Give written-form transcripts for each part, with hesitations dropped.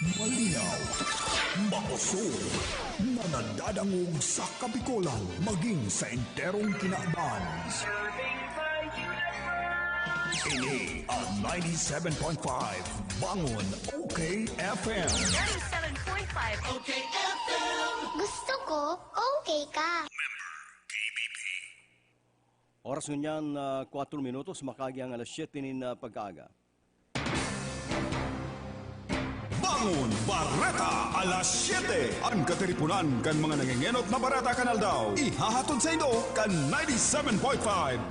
Malinaw, makusog, nanadadangog sa Kapikolan, maging sa enterong kinaaban. Ini ang 97.5 Bangon Okfm. 97.5 Okfm. Gusto ko, okay ka. Oras ngunyan, 4 minutos, makagyang alas 7 nin pagkaaga. Bangon Bareta, alas 7. Ang katiripunan kan mga nangingenot na Bareta Kanal daw. Ihahatod sa inyo kan 97.5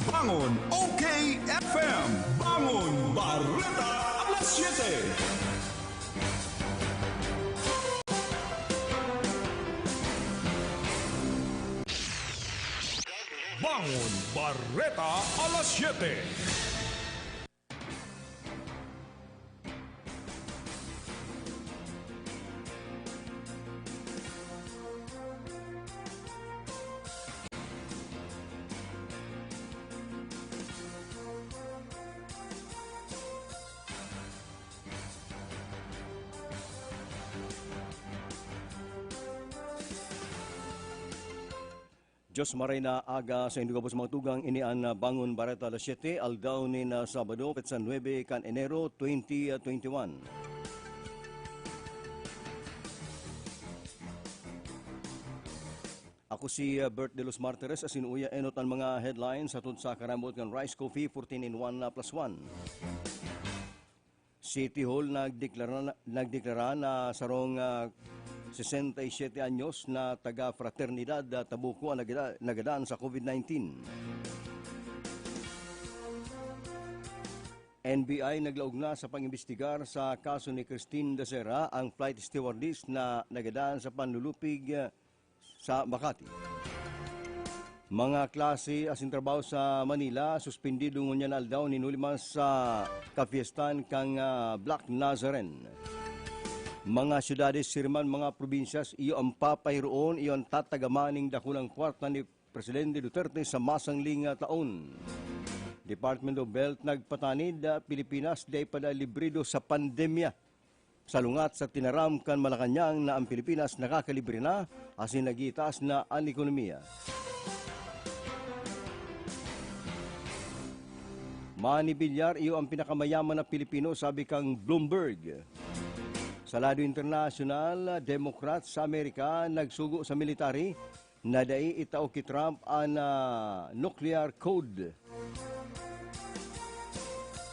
Bangon Okfm. Bangon Bareta, alas 7. Bangon Bareta, alas 7. Diyos maray na aga sa Indugabos mga tugang inian na Bangon Bareta alas 7 aldaw ni na Sabado petsa 9 kan Enero 2021. Ako si Bert de los Martires asin uya enot ang mga headlines atod sa karambot kan Rice Coffee 14 in 1 plus 1. City Hall nagdeklara na sarong 67 anyos na taga-fraternidad Tabuco ang nagadaan sa COVID-19. NBI naglaog na sa pangimbestigar sa kaso ni Christine Dacera, ang flight stewardess na nagadaan sa panlulupig sa Makati. Mga klase asin trabaho sa Manila, suspendido ngunyan aldaw ninuliman sa kafiestan kang Black Nazaren. Mga syudades, sirman, mga probinsyas, iyo ang papayroon, iyo ang tatagamaning dakulang kwarta ni Presidente Duterte sa masangling taon. Department of Health nagpatanid, Pilipinas day pada librido sa pandemya. Salungat sa tinaram kan Malacanang na ang Pilipinas nakakalibre na, asin nagitaas na ang ekonomiya. Manny Villar, iyo ang pinakamayaman na Pilipino, sabi kang Bloomberg. Sa lado internasyonal, Democrat sa Amerika nagsugo sa military na dai itao ki Trump ang nuclear code.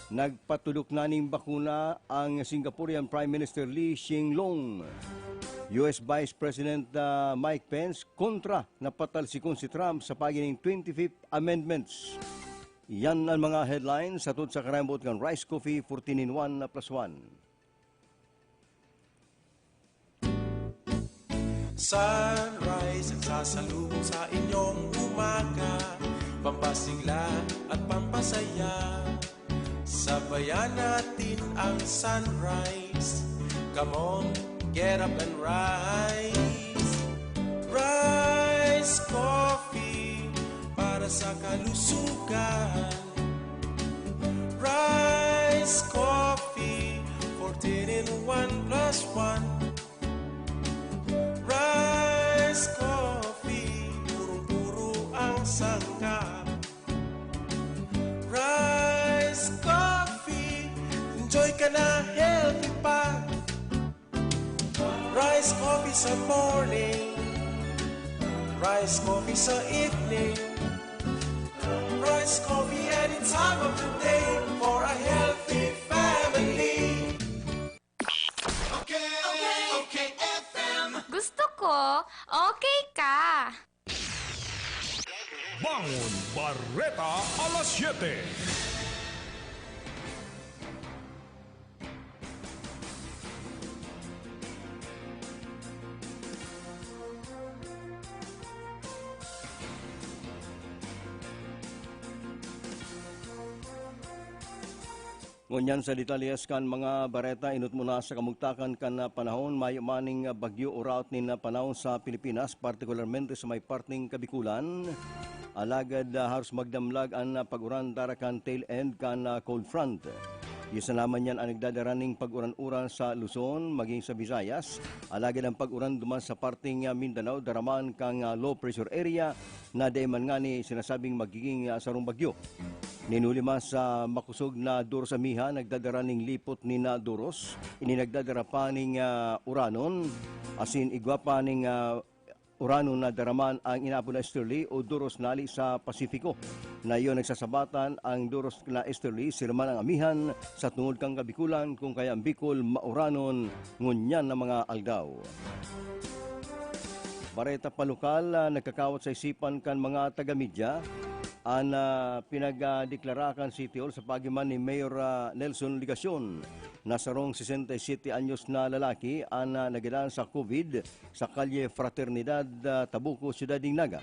Nagpatulok na ning bakuna ang Singaporean Prime Minister Lee Hsien Loong. US Vice President Mike Pence kontra na patalsikon si Trump sa pagining 25th Amendments. Yan ang mga headlines atod sa karambot ng Rice Coffee 14 in 1 plus 1. Sunrise at sasalubong sa inyong umaga, pampasigla at pampasaya. Sabayan natin ang sunrise. Come on, get up and rise. Rice coffee para sa kalusugan. Rice coffee 14 in 1 plus 1. Rice coffee, puro-puro ang sangkap. Rice coffee, enjoy ka na healthy pa. Rice coffee sa morning, rice coffee sa evening, rice coffee any time of the day for a healthy family. Okay, FM. Gusto ko, okay ka. Bangon Bareta, alas 7. Ngunyan sa detalyes kan mga Bareta, inut muna sa kamugtakan kan panahon, may maning bagyo o route ni na panahon sa Pilipinas, partikularmente sa may parting Kabikulan. Alagad haros magdamlag ang pag-uran darakan tail end kan cold front. Isa naman yan ang nagdadaraning pag-uran-uran sa Luzon, maging sa Visayas. Alagad ang pag-uran duman sa parting Mindanao, daraman kang low pressure area na dayman nga ni sinasabing magiging sarong bagyo. Ninulima sa makusog na Duros Amiha, nagdadaraning lipot ni na Duros. Ininagdadara pa ning uranon, asin igwa pa ning uranon na daraman ang inapo na easterly o Duros Nali sa Pasifiko. Na iyon nagsasabatan ang Duros na easterly, sirman ang amihan sa tungod kang kabikulan kung kaya ang Bicol mauranon ngunyan ng mga aldaw. Bareta palukal, nagkakawat sa isipan kan mga taga-media ang pinagdeklara kan City Hall sa pagiman ni Mayor Nelson Ligacion. Nasarong 67 anyos na lalaki ang nagadaan sa COVID sa kalye Fraternidad, Tabuco, Ciudad Dignaga.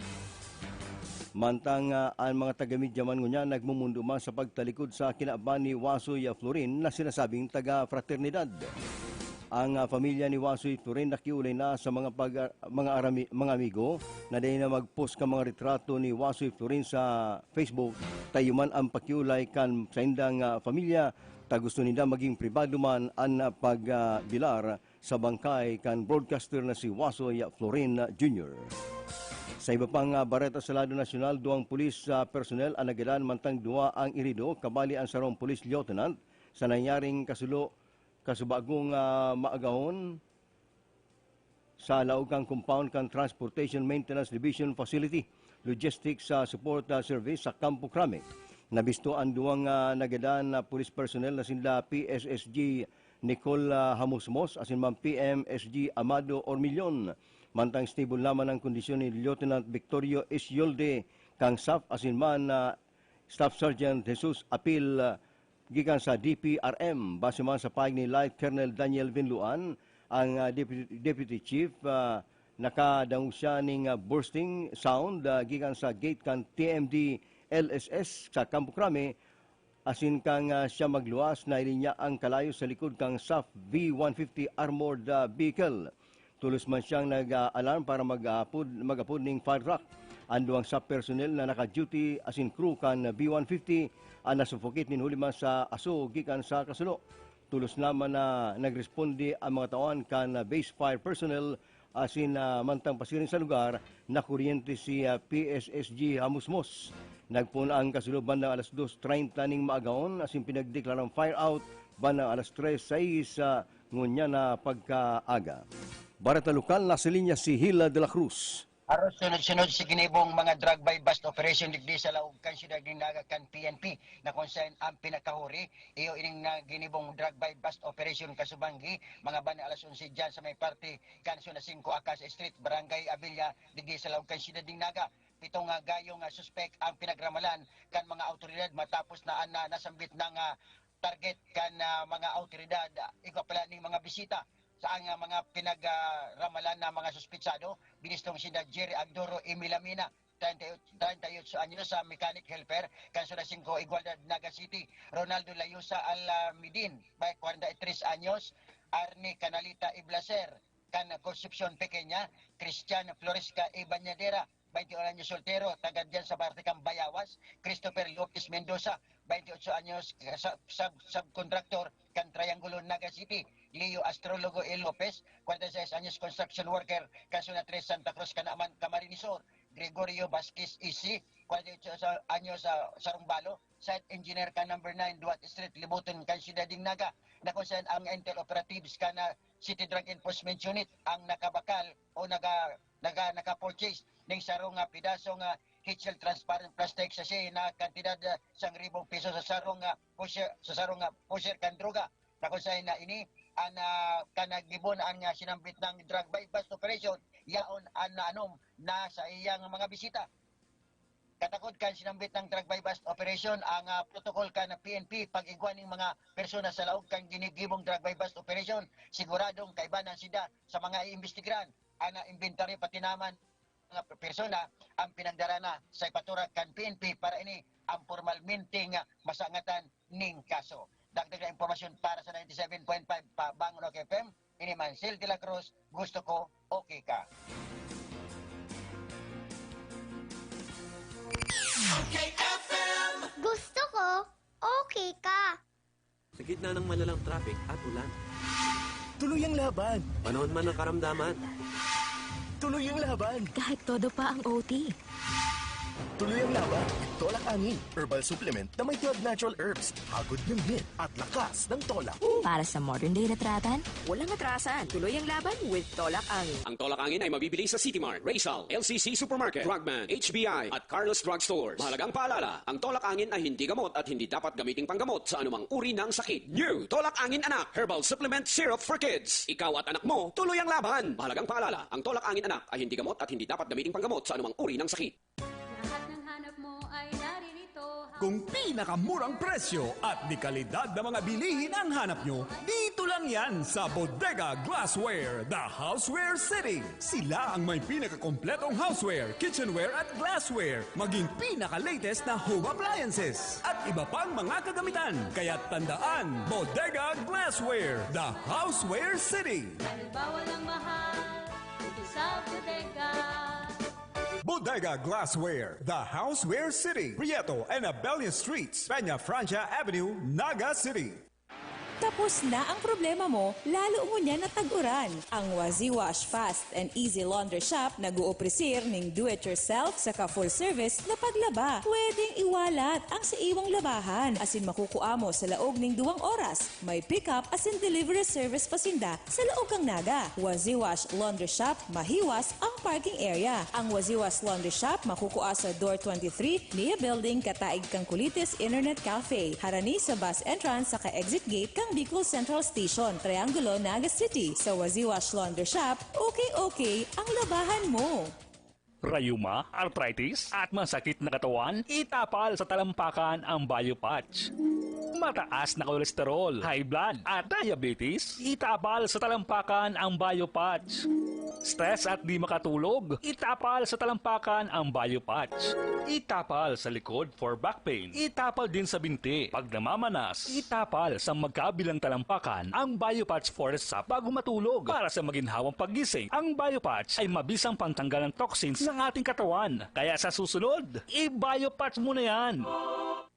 Mantang ang mga taga-media man ngunya nagmumundo man sa pagtalikod sa kinaaban ni Wasoy Florin na sinasabing taga-Fraternidad. Ang pamilya ni Wasoy Florin nakiulay na sa mga amigo na dahil na mag-post ka mga retrato ni Wasoy Florin sa Facebook. Tayo man ang pakiulay kan sa indang pamilya, ta gusto nila maging pribado man ang pagbilar sa bangkay kan broadcaster na si Wasoy Florin Jr. Sa iba pang bareta sa lado nasyonal, duwang pulis personnel ang nagadan mantang duwa ang irido, kabali ang sarong police lieutenant sa nangyaring kasubagong maagahon sa laugang compound kan Transportation Maintenance Division Facility Logistics Support Service sa Campo Crame. Nabisto ang duwang nagadan na police personnel na sila PSSG Nicole Hamusmos asin man PMSG Amado Ormillon. Mantang stable naman ang kondisyon ni Lieutenant Victorio Isyolde kang SAF asin man Staff Sergeant Jesus Apil gikan sa DPRM. Base man sa pahig ni Light Colonel Daniel Vinluan, ang Deputy Chief nakadangog siya ning bursting sound gikan sa gate kan TMD LSS sa Campo Crame asin kang siya magluwas na ilinya ang kalayo sa likod kang SAF V-150 armored vehicle. Tulos man siyang nag-alarm para mag-apod ning fire truck. Ang duwang SAF personnel na naka-duty asin crew kan B-150 ang nasuffocate ni hulima sa aso gikan sa kasulo. Tulos naman na nagresponde ang mga tawan kan base fire personnel asin mantang pasiring sa lugar na kuryente si PSSG Hamusmos. Nagpuna ang kasulo bandang alas 2:30 ning maagaon asin pinagdeklarang fire out bandang alas 3:06 ngunya na pagkaaga. Bareta lokal na sa linya si Hila de la Cruz. Aron sunod-sunod si ginibong mga drug by bust operation digdi sa laog kan Ciudad Dignaga kan PNP na kung saan ang pinakahuri iyo ining na ginibong drug by bust operation kasubanggi mga bani alas 11 dyan sa may party kan Suna 5 Akas Street Barangay Abilia digdi sa laog kan Ciudad Dignaga. Pitong gayong suspect ang pinagramalan kan mga autoridad matapos na nasambit ng target kan mga autoridad igwa pala ning mga bisita sa ang mga pinagramalan na mga suspitsado binistong sina Jerry Agdoro Emilamina 38 anyos sa mechanic helper kanso na 5 Igualdad Naga City. Ronaldo Layusa Almidin 43 anyos. Arnie Canalita Iblaser kan Concepcion Pequeña. Christian Floresca Ibañadera 21 anyos soltero, tagad dyan sa Barticang Bayawas. Christopher Lopez Mendoza, 28 anyos, subcontractor, kan Triangulo Naga City. Leo Astrologo E. Lopez, 46 anyos, construction worker, Casuna 3 Santa Cruz, Canaman, Camarinesor. Gregorio Vasquez Isi, 48 anyos, Sarumbalo, site engineer ka number 9, Duat Street, Libuton, kan Ciudad Dignaga. Na kung saan ang Intel Operatives ka na City Drug Enforcement Unit ang nakabakal o naka-purchase ng sarong pidaso nga HL transparent plastic sachet na kantidad sa 1,000 piso sa sarong pusher kan droga. Na kung saan na ini ang kanagibon ang sinambit ng drug by bust operation yaon na sa iyang mga bisita. Katakod kan sinambit ng drug by bust operation ang protocol kan na PNP pag-igwan ng mga persona sa laog kan ginigibong drug by bust operation siguradong kaibanan sida sa mga iimbestigaran ang inventory pati naman mga persona ang pinagdarana sa ipatura kan PNP para ini ang formalmente nga masangatan ning kaso. Dagdag na impormasyon para sa 97.5 pa Bangon Okfm. Ini Mansel de la Cruz, gusto ko okay ka. Gusto ko okay ka. Sa gitna ng malalang traffic at ulan. Tuloy ang laban! Panahon man ng karamdaman. Tuloy ang laban! Kahit todo pa ang OT. Tuloy ang laban! Tolak Angin, herbal supplement na may 12 natural herbs, hagod ng hit at lakas ng tolak. Para sa modern day retratan, walang atrasan. Tuloy ang laban with Tolak Angin. Ang Tolak Angin ay mabibili sa City Mart, Raysal, LCC Supermarket, Drugman, HBI at Carlos Drug Stores. Mahalagang paalala, ang Tolak Angin ay hindi gamot at hindi dapat gamiting panggamot sa anumang uri ng sakit. New Tolak Angin Anak Herbal Supplement Syrup for Kids. Ikaw at anak mo, tuloy ang laban. Mahalagang paalala, ang Tolak Angin Anak ay hindi gamot at hindi dapat gamiting panggamot sa anumang uri ng sakit. Lahat ng hanap mo ay naririto. Kung pinakamurang presyo at di kalidad na mga bilihin ang hanap nyo, dito lang yan sa Bodega Glassware, the Houseware City. Sila ang may pinakakompletong houseware, kitchenware at glassware, maging pinaka-latest na home appliances at iba pang mga kagamitan. Kaya tandaan, Bodega Glassware, the Houseware City. Dahil bawal ang mahal dito sa bodega. Bodega Glassware, the Houseware City, Prieto and Abellia Streets, Peña Francia Avenue, Naga City. Tapos na ang problema mo, lalo mo niya natag-uran. Ang Wazi Wash Fast and Easy Launder Shop nag-uopresir ng do-it-yourself saka full service na paglaba. Pwedeng iwalat ang sa iwang labahan asin makukuha mo sa laog ng 2 oras. May pick-up asin delivery service pasinda sa laog kang Naga. Wazi Wash Launder Shop, mahiwas ang parking area. Ang Wazi Wash Launder Shop makukuha sa Door 23, Nia Building, Kataig kang Kulitis Internet Cafe. Harani sa bus entrance saka exit gate kang Bicol Central Station, Triangulo, Naga City. Sa Wazi Wash Launder Shop, okay ang labahan mo. Rayuma, arthritis, at masakit na katawan, itapal sa talampakan ang Biopatch. Mataas na kolesterol, high blood, at diabetes, itapal sa talampakan ang Biopatch. Stress at di makatulog, itapal sa talampakan ang Biopatch. Itapal sa likod for back pain, itapal din sa binti. Pag namamanas, itapal sa magkabilang talampakan ang Biopatch Forest sa bago matulog. Para sa maginhawang paggising, ang Biopatch ay mabisang pantanggal ng toxins ng ating katawan. Kaya sa susunod, i-Biopatch mo na yan.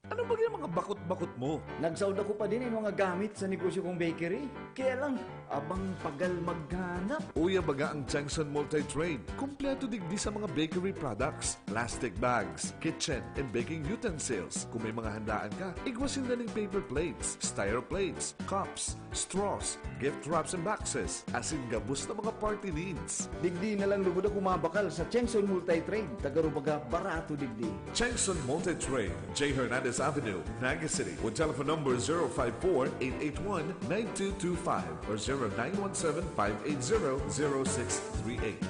Ano ba yung mga bakot-bakot mo? Nagsaud ako pa din yung mga gamit sa negosyo kong bakery. Kaya lang, abang pagal maghanap. Uya baga ang Jackson Multi-Trade. Kompleto digdi sa mga bakery products, plastic bags, kitchen, and baking utensils. Kung may mga handaan ka, igwasin na ng paper plates, styro plates, cups, straws, gift wraps and boxes, asin gabos na mga party needs. Digdi na lang lubod ako mabakal sa Jackson Multi-Trade. Tagarubaga barato digdi. Jackson Multi-Trade, J. Hernandez Avenue, Naga City, with telephone number 054-881-9225 or 0917-580-0638.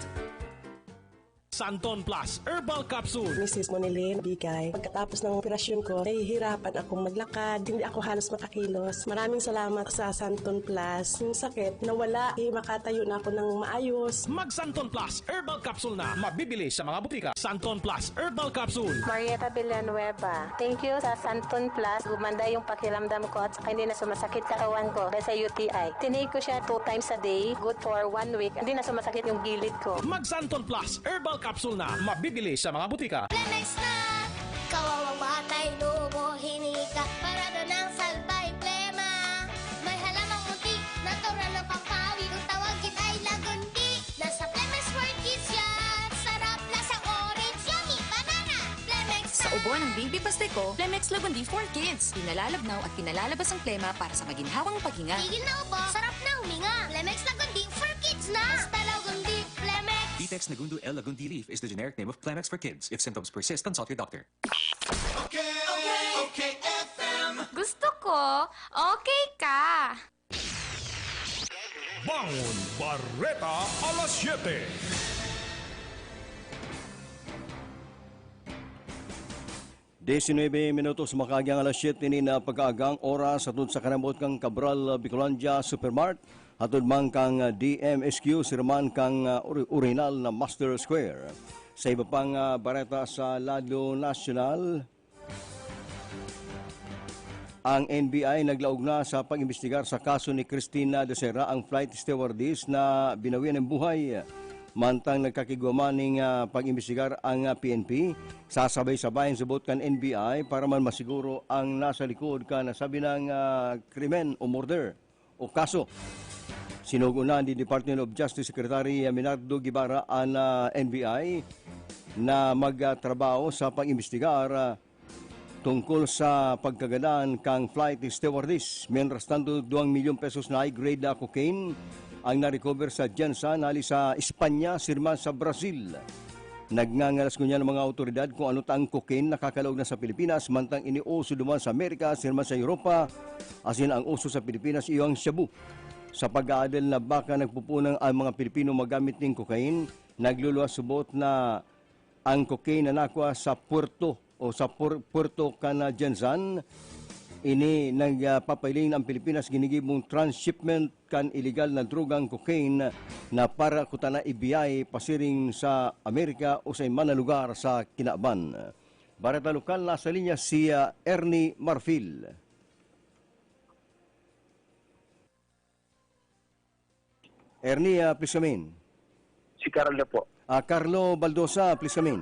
Santon Plus Herbal Capsule. Mrs. Monilin, bigay. Pagkatapos ng operasyon ko, nahihirapan akong maglakad. Hindi ako halos makakilos. Maraming salamat sa Santon Plus. Yung sakit, nawala. Makatayo na ako ng maayos. Mag Santon Plus Herbal Capsule na. Mabibili sa mga butika. Santon Plus Herbal Capsule. Marieta Villanueva. Thank you sa Santon Plus. Gumanda yung pakiramdam ko at saka hindi na sumasakit katawan ko dahil sa UTI. Tinake ko siya 2 times a day. Good for 1 week. Hindi na sumasakit yung gilid ko. Mag Santon Plus Herbal Capsule na. Mabibili sa mga butika. Plemex na! Kawawang batay, lobo, hinika. Parado ng salbay, plema. May halamang munti, natural ng pampawi. Kung tawagin ay lagundi. Nasa Plemex for Kids yan. Sarap lasang orange, yummy, banana. Plemex na! Sa ubo ng baby pasteco, Plemex Lagundi for Kids. Pinalalabnaw at pinalalabas ang plema para sa maginhawang paghinga. Tigil na ubo, sarap na huminga. Plemex Lagundi for Kids na! Basta Lagundi, Plemex. Vitex Nagundu L. Lagundi Leaf is the generic name of Planex for kids. If symptoms persist, consult your doctor. Okay, FM. Gusto ko, okay ka. Bangon Bareta alas 7. Minutos makagyang alas 7 ni na pag-aagang oras atod sa kanamot kang Cabral Bicolandia Supermart. Atod man kang DMSQ, sirman kang original na Master Square. Sa iba pang bareta sa Lado National, ang NBI naglaog na sa pag-imbestigar sa kaso ni Cristina de Serra, ang flight stewardess na binawian ng buhay Mantang nagkakigwaman ng pag-imbestigar ang PNP, sasabay-sabayin subot kan NBI para man masiguro ang nasa likod ka nasabi ng krimen o murder o kaso. Sinugunan ni Department of Justice Secretary Minardo Guevara ang NBI na magtrabaho sa pag-imbestigar tungkol sa pagkagadan kang flight stewardess. Mientras tanto, 2 milyong pesos na high-grade na cocaine ang na-recover sa Jensen hali sa Espanya, sirman sa Brazil. Nagngangalas ko niya ng mga autoridad kung ano tang cocaine nakakalaog na sa Pilipinas, mantang iniuso duman sa Amerika, sirman sa Europa, asin ang uso sa Pilipinas iyong shabu. Sa pag-aadal na baka nagpupunang ang mga Pilipino magamit ng cocaine, nagluluwas subot na ang cocaine na nakuha sa Puerto Kana Jensen, ini nagpapailing ang Pilipinas ginigibong transshipment kan illegal na drogang cocaine na para kutana ibiyay pasiring sa Amerika o sa mga lugar sa Kinaban. Bareta Lokal, nasa linya si Ernie Marfil. Ernie, please come in. Si Carlo po. Carlo Baldosa, please come in.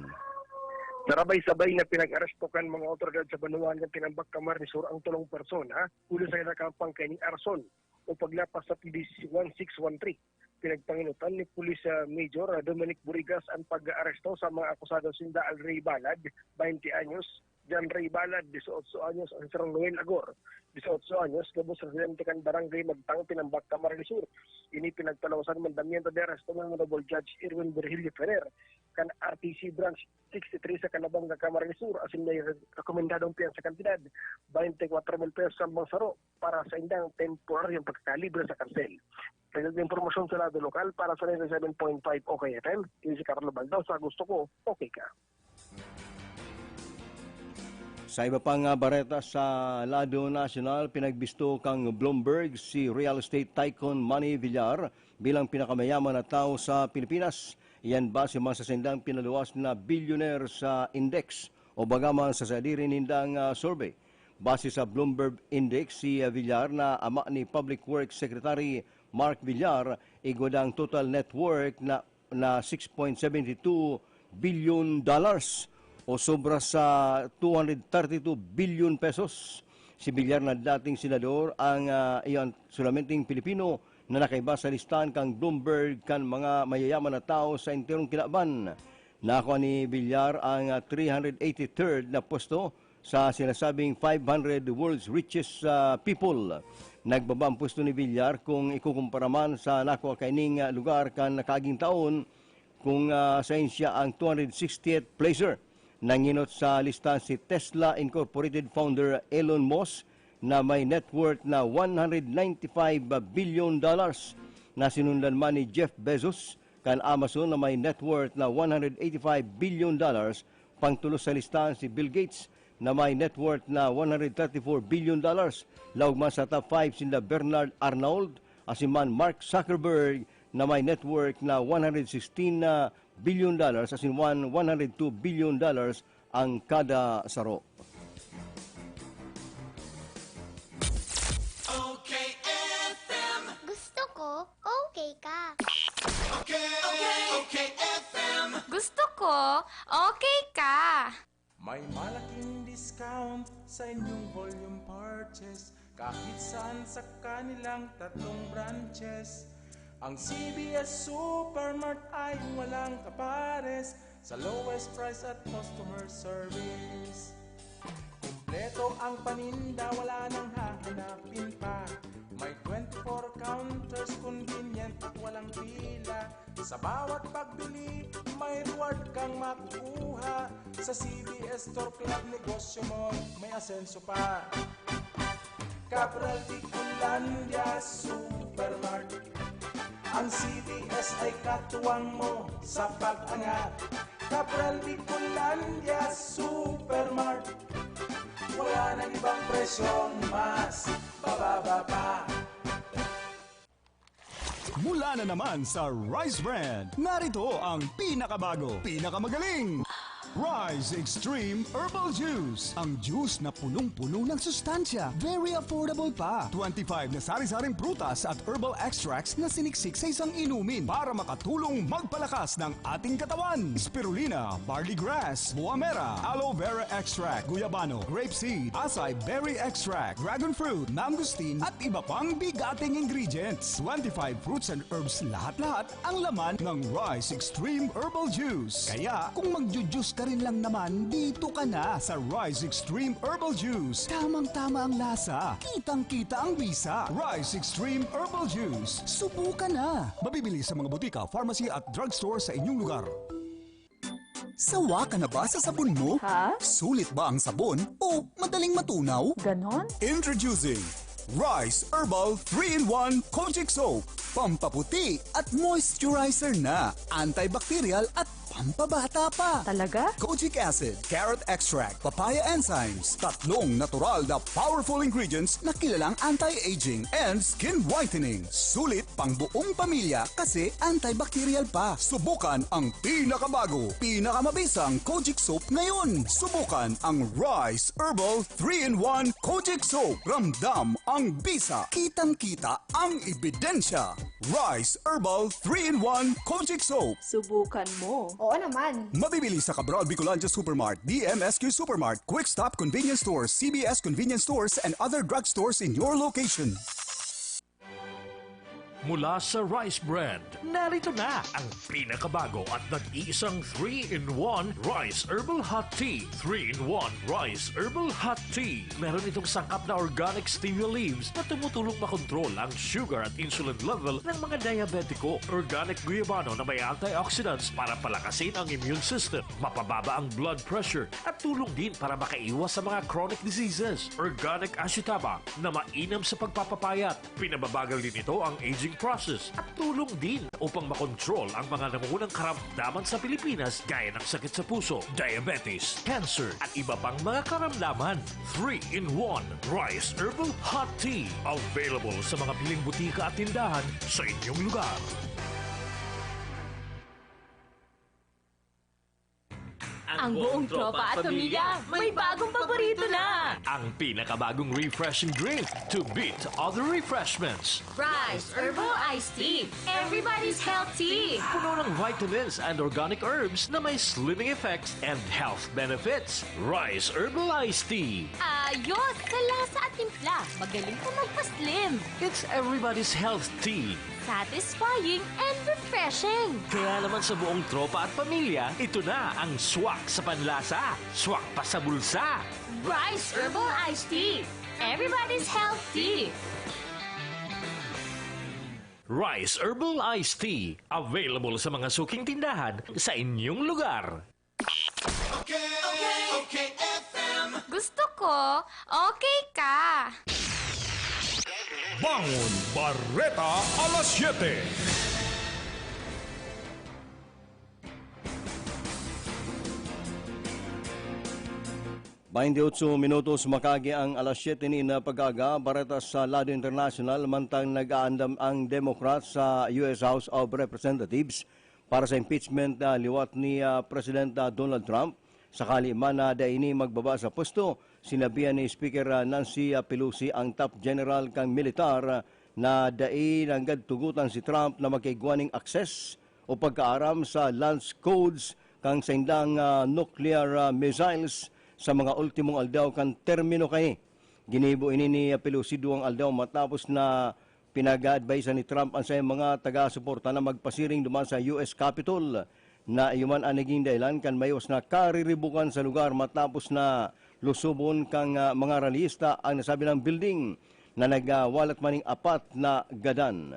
Narabay-sabay na pinag-aresto kan mga otoridad sa Banuan ng Tinambak Kamar ni Sur ang tulong persona ulo sa kinakampang kay ni Arson o paglapas sa PDC 1613. Pinagpanginutan ni Pulis Major Dominic Burigas ang pag-aresto sa mga akusado sinda Ray Balad, 20 anyos, Jan Ray Balad, 18 anyos, ang Sir Noel Agor, 18 anyos, gabos residente kan Barangay Magtang, Tinambak Kamar ni Sur. Ini pinagtalawasan mandamiento de arresto ng Honorable Judge Irwin Virgilio Ferrer kan RTC Branch 63 sa Canabang Camarines Sur asin may rekomendadong piyansa kantidad 24,000 pesos ang bangsaro para sa indang temporaryong pagkalibre sa karsel. Pwede impormasyon sa lado lokal para sa 97.5 OKFM. Ini si Carlo Baldosa, gusto ko, okay ka. Sa iba pang bareta sa lado nasyonal, pinagbisto kang Bloomberg si real estate tycoon Manny Villar bilang pinakamayaman na tao sa Pilipinas. Iyan ba si mga sasendang pinaluwas na billionaire sa index o bagaman sa sadirin nindang survey. Base sa Bloomberg Index, si Villar na ama ni Public Works Secretary Mark Villar, igwadang total net worth na $6.72 billion o sobra sa 232 billion pesos. Si Villar na dating senador ang iyon sulamenting Pilipino na nakaiba sa listahan kang Bloomberg kan mga mayayaman na tao sa enterong Kinaban. Nakuha ni Villar ang 383rd na pwesto sa sinasabing 500 world's richest people. Nagbaba ang pwesto ni Villar kung ikukumpara man sa nakuha kaining lugar kan nakaging taon kung sa siya ang 260th placer. Nanginot sa listahan si Tesla Incorporated founder Elon Musk na may net worth na $195 billion na sinundan man ni Jeff Bezos kan Amazon na may net worth na $185 billion. Pangtulos sa listahan si Bill Gates na may net worth na $134 billion. Laugman sa top 5 sila Bernard Arnault, asiman Mark Zuckerberg na may net worth na $116 billion, asin $102 billion ang kada saro. Gusto ko, okay ka. Okay FM. Gusto ko, okay ka. May malaking discount sa inyong volume purchase kahit saan sa kanilang 3 branches. Ang CBS Supermart ay walang kapares sa lowest price at customer service. Kumpleto ang paninda, wala nang hahanapin pa. May 24 counters, convenient at walang pila. Sa bawat pagbili, may reward kang makukuha. Sa CBS Store Club, negosyo mo may asenso pa. Cabral Ticulandia Supermart. Ang CBS ay katuwang mo sa pag-angat. Cabral Ticulandia Supermart. Wala nang ibang presyong mas bababa pa. Mula na naman sa Rice Brand, narito ang pinakabago, pinakamagaling Rise Extreme Herbal Juice. Ang juice na punong-puno ng sustansya. Very affordable pa. 25 na sari-saring prutas at herbal extracts na siniksik sa isang inumin para makatulong magpalakas ng ating katawan. Spirulina, barley grass, buamera, aloe vera extract, guyabano, grapeseed, acai berry extract, dragon fruit, mangosteen at iba pang bigating ingredients. 25 fruits and herbs lahat-lahat ang laman ng Rise Extreme Herbal Juice. Kaya kung magjujuice ka rin lang naman, dito ka na sa Rise Extreme Herbal Juice. Tamang-tama ang lasa. Kitang-kita ang bisa. Rise Extreme Herbal Juice. Subukan na. Mabibili sa mga butika, pharmacy at drugstore sa inyong lugar. Sawa ka na ba sa sabon mo? Ha? Sulit ba ang sabon o madaling matunaw? Ganon? Introducing Rise Herbal 3-in-1 Kojic Soap. Pampaputi at moisturizer na. Antibacterial at pampabata pa. Talaga? Kojic acid, carrot extract, papaya enzymes. Tatlong natural na powerful ingredients na kilalang anti-aging and skin whitening. Sulit pang buong pamilya kasi antibacterial pa. Subukan ang pinakabago, pinakamabisang Kojic Soap ngayon. Subukan ang Rise Herbal 3-in-1 Kojic Soap. Ramdam ang bisa. Kitang-kita ang ebidensya. Rise Herbal 3-in-1 Kojic Soap. Subukan mo. Oo naman. Mabibili sa Cabral Bicolandia Supermart, DMSQ Supermart, Quick Stop Convenience Stores, CBS Convenience Stores, and other drugstores in your location. Mula sa rice brand, narito na ang pinakabago at nag-iisang 3-in-1 Rice Herbal Hot Tea. 3-in-1 Rice Herbal Hot Tea. Meron itong sangkap na organic stevia leaves na tumutulong makontrol ang sugar at insulin level ng mga diabetiko. Organic guyabano na may antioxidants para palakasin ang immune system, mapababa ang blood pressure at tulong din para makaiwas sa mga chronic diseases. Organic ashitaba na mainam sa pagpapapayat. Pinababagal din ito ang aging process at tulong din upang makontrol ang mga nangungunang karamdaman sa Pilipinas gaya ng sakit sa puso, diabetes, cancer at iba pang mga karamdaman. 3-in-1 Rice Herbal Hot Tea. Available sa mga piling butika at tindahan sa inyong lugar. Ang buong tropa at pamilya may bagong paborito na! Ang pinakabagong refreshing drink to beat other refreshments. Rise Herbal Iced Tea. Everybody's healthy! Puno ng vitamins and organic herbs na may slimming effects and health benefits. Rise Herbal Iced Tea. Ayos! Sa lasa at timpla, magaling pa magpa-slim. It's everybody's health tea. Satisfying and refreshing. Kaya naman sa buong tropa at pamilya, ito na ang swak sa panlasa, swak pa sa bulsa. Rise Herbal Iced Tea. Everybody's healthy. Rise Herbal Iced Tea. Available sa mga suking tindahan sa inyong lugar. Okay, FM. Gusto ko, okay ka. Bangon Bareta alas 7. 28 minutos makagi ang alas 7 ni na pag-aga bareta sa Lado International mantang nag-aandam ang Democrats sa US House of Representatives para sa impeachment na liwat ni President Donald Trump. Sakali man na daini magbaba sa pwesto, sinabihan ni Speaker Nancy Pelosi ang top general kang militar na dai nanggad tugutan si Trump na magkaigwaning access o pagkaaram sa launch codes kang sa indang nuclear missiles sa mga ultimong aldaw kan termino kay. Ginibo ini ni Pelosi duwang aldaw matapos na pinag-advise ni Trump ang sa mga taga-suporta na magpasiring duman sa US Capitol na iyuman ang naging dahilan kan mayos na kariribukan sa lugar matapos na lusubon kang mga ralista ang nasabi ng building na nagwalat maning apat na gadan.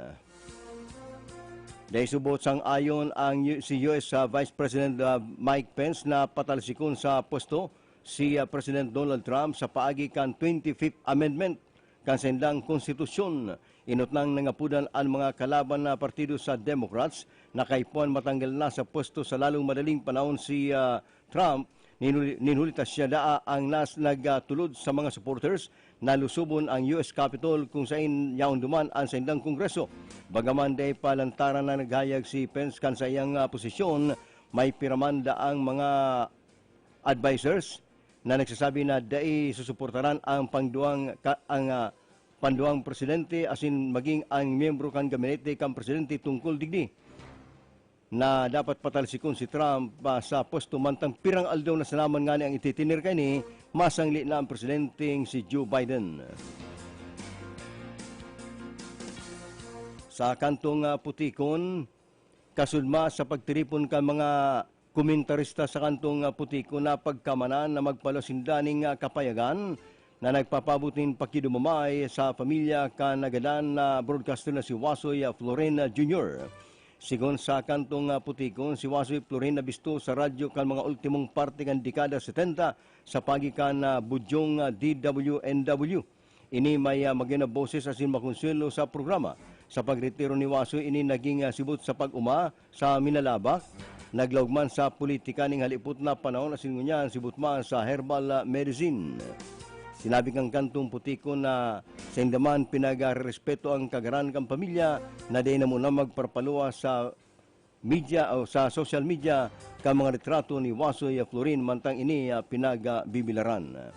Dahil subot sang ayon ang si US Vice President Mike Pence na patalsikon sa pwesto si President Donald Trump sa paagi kan 25th Amendment kan sendang konstitusyon. Inot nang nangapudan ang mga kalaban na partido sa Democrats na kaipuan matanggal na sa pwesto sa lalong madaling panahon si Trump. Ninulita siya daa ang nagtulod sa mga supporters na lusubon ang US Capitol kung saan yaon duman ang sendang kongreso. Bagaman day palantaran na naghayag si Pence kan sa iyang posisyon, may piramanda ang mga advisors na nagsasabi na dai susuportaran ang panduang presidente asin maging ang miyembro kan gabinete kan presidente tungkol digdi na dapat patalsikon si Trump sa pwesto mantang pirang aldaw na sanaman nga ang ititinir kay ni masangli na ang presidenteng si Joe Biden. Sa kantong putikon, kasudma sa pagtiripon ka mga komentarista sa kantong putikon na pagkamanan na magpalasindaning kapayagan na nagpapabutin pakidumamay sa pamilya kanagadan na broadcaster na si Wasoy Florena Jr. Sigon sa kantong putikon, si Wasoy Florena bisto sa radyo kan mga ultimong parte kan dekada 70 sa pagikan budyong DWNW. Ini may magina boses asin makonsuelo sa programa. Sa pagretiro ni Wasoy, ini naging sibot sa pag-uma sa Minalabak. Naglaugman sa politika ning halipot na panahon asin ngunyan sibot man sa herbal medicine. Sinabi kang kantong putiko na sa indaman pinag-respeto ang kagaran kang pamilya na di na muna magparpaluwa sa media o sa social media ka mga retrato ni Wasoy Florin mantang ini pinagbibilaran.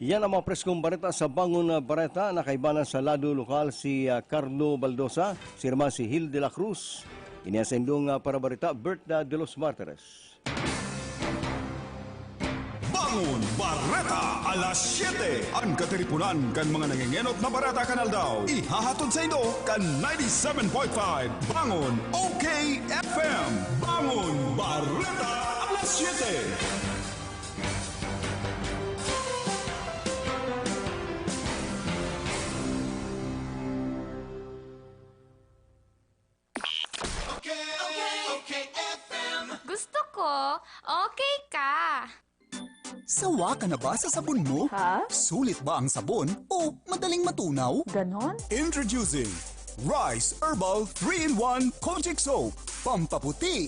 Yan ang mga preskong bareta sa Bangon Bareta na kaibanan sa lado lokal si Carlo Baldosa, si Irma si Hil de la Cruz, iniasendong para bareta Berta de los Martires. Bangon Bareta alas 7. Ang katiripunan kan mga nangingenot na barata kanal daw. Ihahatod sa indo kan 97.5 Bangon Okfm. Bangon Bareta alas 7. Gusto ko, okay ka. Sawa ka na ba sa sabon mo? Ha? Sulit ba ang sabon o madaling matunaw? Ganon? Introducing Rice Herbal 3-in-1 Kojic Soap. Pampaputi